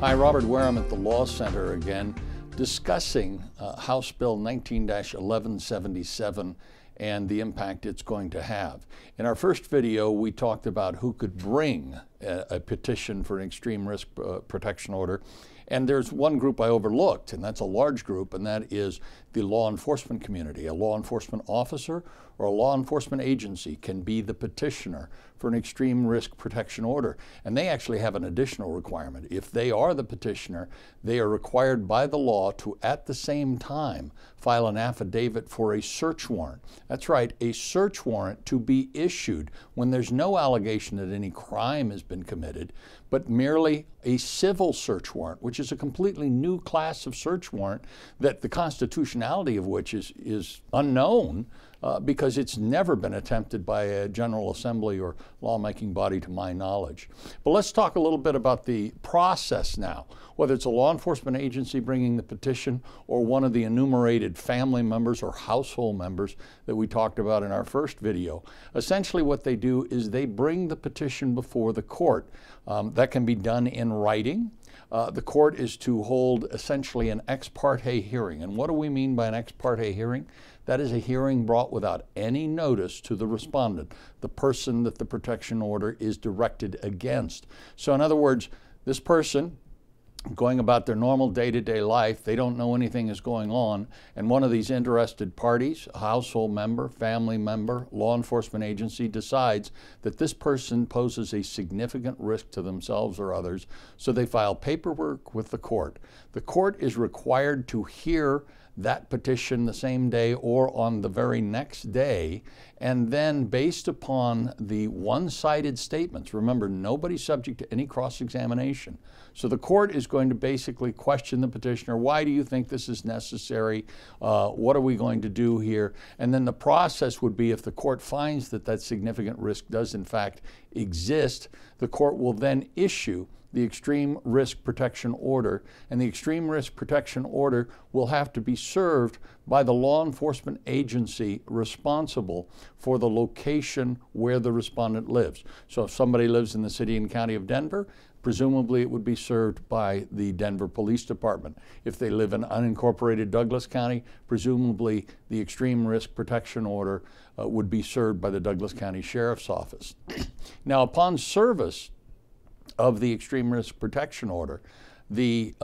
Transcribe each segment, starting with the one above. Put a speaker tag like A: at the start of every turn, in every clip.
A: Hi, Robert Wareham at the Law Center again, discussing House Bill 19-1177 and the impact it's going to have. In our first video, we talked about who could bring a petition for an extreme risk protection order. And there's one group I overlooked, and that's a large group, and that is the law enforcement community. A law enforcement officer or a law enforcement agency can be the petitioner for an extreme risk protection order. And they actually have an additional requirement. If they are the petitioner, they are required by the law to, at the same time, file an affidavit for a search warrant. That's right, a search warrant to be issued when there's no allegation that any crime has been committed, but merely a civil search warrant, which is a completely new class of search warrant that the constitutionality of which is unknown because it's never been attempted by a General Assembly or lawmaking body to my knowledge. But let's talk a little bit about the process now, whether it's a law enforcement agency bringing the petition or one of the enumerated family members or household members that we talked about in our first video. Essentially what they do is they bring the petition before the court. That can be done in writing. The court is to hold essentially an ex parte hearing. And what do we mean by an ex parte hearing? That is a hearing brought without any notice to the respondent, the person that the protection order is directed against. So in other words, this person going about their normal day-to-day life, they don't know anything is going on, and one of these interested parties, a household member, family member, law enforcement agency, decides that this person poses a significant risk to themselves or others, so they file paperwork with the court. The court is required to hear that petition the same day or on the very next day, and then based upon the one-sided statements, remember, nobody's subject to any cross-examination. So the court is going to basically question the petitioner. Why do you think this is necessary? What are we going to do here? And then the process would be, if the court finds that that significant risk does in fact exist, the court will then issue the extreme risk protection order, and the extreme risk protection order will have to be served by the law enforcement agency responsible for the location where the respondent lives. So if somebody lives in the city and county of Denver, presumably it would be served by the Denver Police Department. If they live in unincorporated Douglas County, presumably the extreme risk protection order would be served by the Douglas County Sheriff's Office. Now, upon service of the extreme risk protection order, the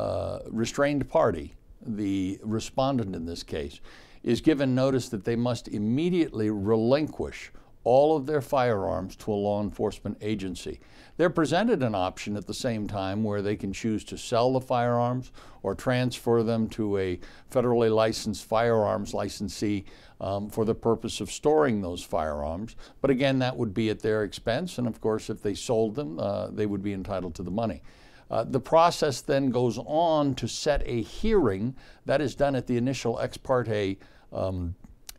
A: restrained party, the respondent in this case, is given notice that they must immediately relinquish all of their firearms to a law enforcement agency. They're presented an option at the same time where they can choose to sell the firearms or transfer them to a federally licensed firearms licensee for the purpose of storing those firearms. But again, that would be at their expense, and of course if they sold them, they would be entitled to the money. The process then goes on to set a hearing. That is done at the initial ex parte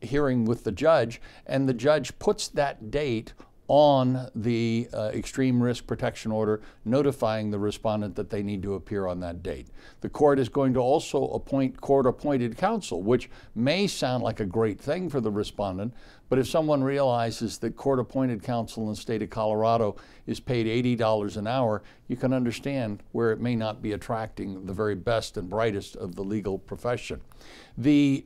A: hearing with the judge, and the judge puts that date on the extreme risk protection order, notifying the respondent that they need to appear on that date. The court is going to also appoint court-appointed counsel, which may sound like a great thing for the respondent, but if someone realizes that court-appointed counsel in the state of Colorado is paid $80 an hour, you can understand where it may not be attracting the very best and brightest of the legal profession. The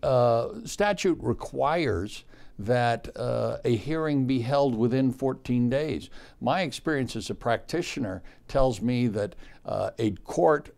A: statute requires that a hearing be held within 14 days. My experience as a practitioner tells me that a court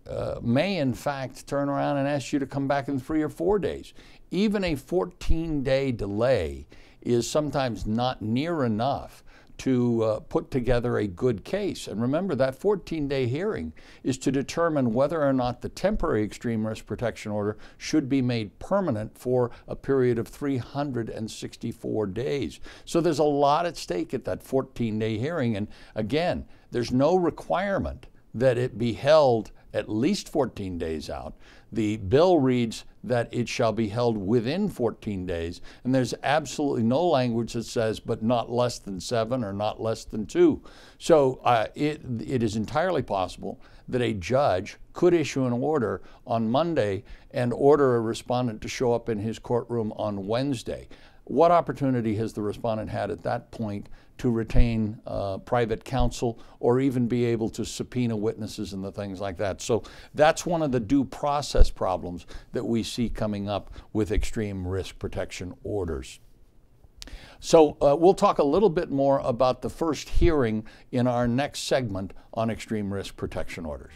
A: may in fact turn around and ask you to come back in 3 or 4 days. Even a 14-day delay is sometimes not near enough to put together a good case. And remember, that 14-day hearing is to determine whether or not the temporary extreme risk protection order should be made permanent for a period of 364 days. So there's a lot at stake at that 14-day hearing. And again, there's no requirement that it be held at least 14 days out. The bill reads that it shall be held within 14 days, and there's absolutely no language that says but not less than 7 or not less than 2. So it is entirely possible that a judge could issue an order on Monday and order a respondent to show up in his courtroom on Wednesday. what opportunity has the respondent had at that point to retain private counsel or even be able to subpoena witnesses and the things like that? So that's one of the due process problems that we see coming up with extreme risk protection orders. So we'll talk a little bit more about the first hearing in our next segment on extreme risk protection orders.